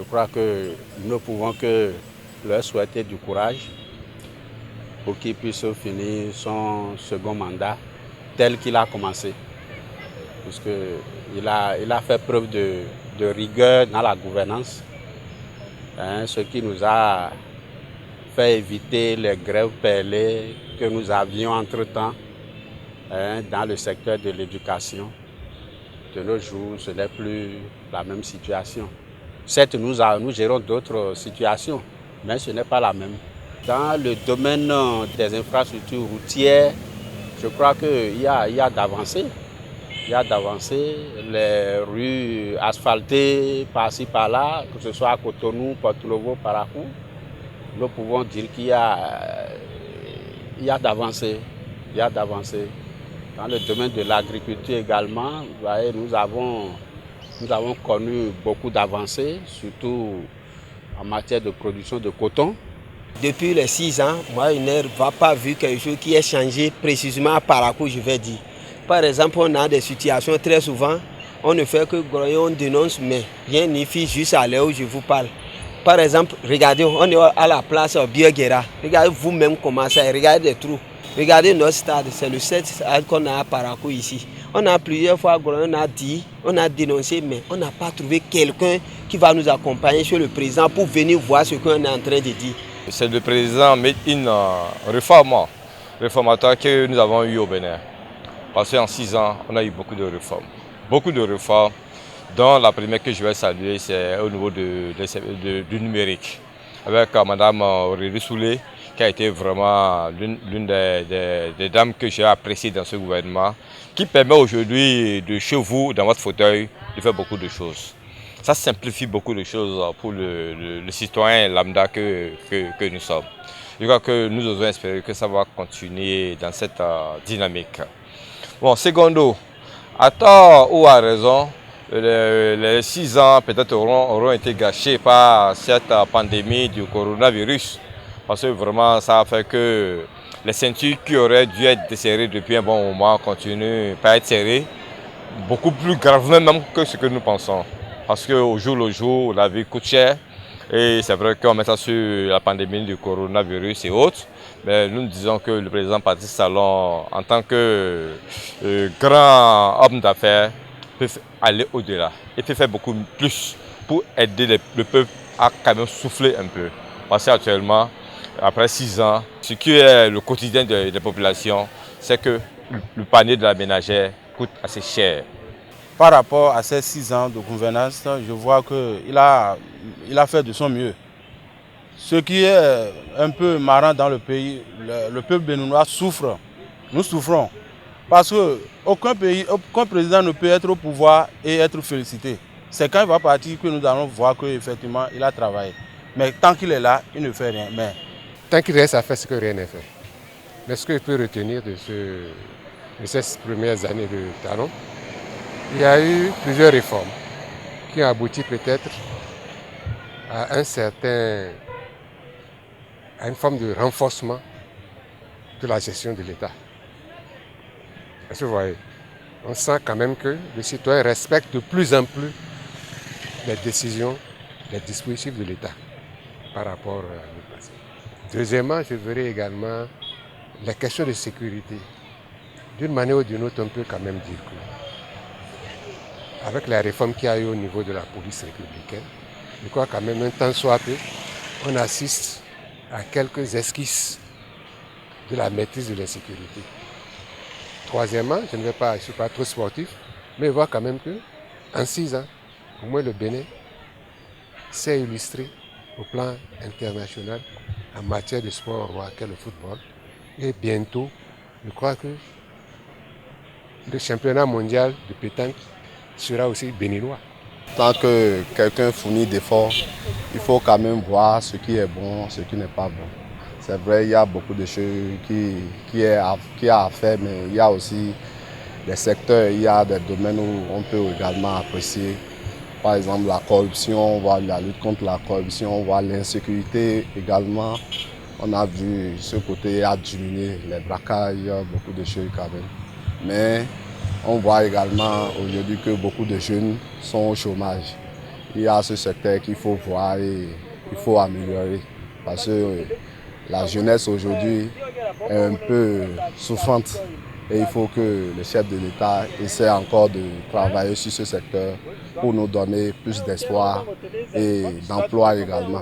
crois que nous ne pouvons que leur souhaiter du courage pour qu'il puisse finir son second mandat tel qu'il a commencé. Puisqu'il a fait preuve de rigueur dans la gouvernance, ce qui nous a fait éviter les grèves perlées que nous avions entre-temps dans le secteur de l'éducation. De nos jours, ce n'est plus la même situation. Certes, nous gérons d'autres situations, mais ce n'est pas la même. Dans le domaine des infrastructures routières, je crois qu'il y a d'avancées. Il y a d'avancées, les rues asphaltées par-ci par-là, que ce soit à Cotonou, Porto-Novo, Parakou. Nous pouvons dire qu'il y a d'avancées. Il y a d'avancées. Dans le domaine de l'agriculture également, vous voyez, nous avons connu beaucoup d'avancées, surtout en matière de production de coton. Depuis les 6 ans, moi, je n'ai pas vu quelque chose qui ait changé précisément à Parakou, je vais dire. Par exemple, on a des situations très souvent, on ne fait que grogner, on dénonce, mais rien n'y fait juste à l'heure où je vous parle. Par exemple, regardez, on est à la place Bioguera. Regardez vous-même comment ça est, regardez les trous. Regardez notre stade, c'est le 7 stade qu'on a à Parakou ici. On a plusieurs fois grogné, on a dénoncé, mais on n'a pas trouvé quelqu'un qui va nous accompagner chez le président pour venir voir ce qu'on est en train de dire. C'est le président Made-in réformateur que nous avons eu au Bénin. Parce qu'en 6 ans, on a eu beaucoup de réformes. Beaucoup de réformes, dont la première que je vais saluer, c'est au niveau du numérique. Avec Mme Aurélie Soulé, qui a été vraiment l'une des dames que j'ai appréciées dans ce gouvernement, qui permet aujourd'hui de chez vous, dans votre fauteuil, de faire beaucoup de choses. Ça simplifie beaucoup de choses pour le citoyen lambda que nous sommes. Je crois que nous osons espérer que ça va continuer dans cette dynamique. Bon, secondo, à tort ou à raison, les 6 ans peut-être auront été gâchés par cette pandémie du coronavirus. Parce que vraiment, ça a fait que les ceintures qui auraient dû être desserrées depuis un bon moment continuent à être serrées. Beaucoup plus gravement même que ce que nous pensons. Parce qu'au jour le jour, la vie coûte cher. Et c'est vrai qu'on met ça sur la pandémie du coronavirus et autres. Mais nous disons que le président Patrice Talon, en tant que grand homme d'affaires, peut aller au-delà. Il peut faire beaucoup plus pour aider le peuple à quand même souffler un peu. Parce qu'actuellement, après 6 ans, ce qui est le quotidien des populations, c'est que le panier de la ménagère coûte assez cher. Par rapport à ces 6 ans de gouvernance, je vois qu'il a fait de son mieux. Ce qui est un peu marrant dans le pays, le peuple béninois souffre. Nous souffrons. Parce qu'aucun président ne peut être au pouvoir et être félicité. C'est quand il va partir que nous allons voir qu'effectivement il a travaillé. Mais tant qu'il est là, il ne fait rien. Mais tant qu'il reste à faire ce que rien n'est fait. Mais ce que je peux retenir de ces premières années de Talon, il y a eu plusieurs réformes qui ont abouti peut-être à une forme de renforcement de la gestion de l'État. Est-ce que vous voyez? On sent quand même que les citoyens respectent de plus en plus les décisions, les dispositifs de l'État par rapport au passé. Deuxièmement, je verrai également la question de sécurité. D'une manière ou d'une autre, on peut quand même dire que avec la réforme qu'il y a eu au niveau de la police républicaine, je crois quand même un temps soit peu, on assiste à quelques esquisses de la maîtrise de la sécurité. Troisièmement, je ne suis pas trop sportif, mais je vois quand même qu'en 6 ans, au moins le Bénin s'est illustré au plan international en matière de sport roi qu'est le football. Et bientôt, je crois que le championnat mondial de pétanque sera aussi béninois. Tant que quelqu'un fournit d'efforts, il faut quand même voir ce qui est bon, ce qui n'est pas bon. C'est vrai, il y a beaucoup de choses qui a à faire, mais il y a aussi des secteurs, il y a des domaines où on peut également apprécier. Par exemple, la corruption, on voit la lutte contre la corruption, on voit l'insécurité également. On a vu ce côté a diminué, les braquages, il y a beaucoup de choses quand même. Mais on voit également aujourd'hui que beaucoup de jeunes sont au chômage. il y a ce secteur qu'il faut voir et il faut améliorer. Parce que la jeunesse aujourd'hui est un peu souffrante. Et il faut que le chef de l'État essaie encore de travailler sur ce secteur pour nous donner plus d'espoir et d'emploi également.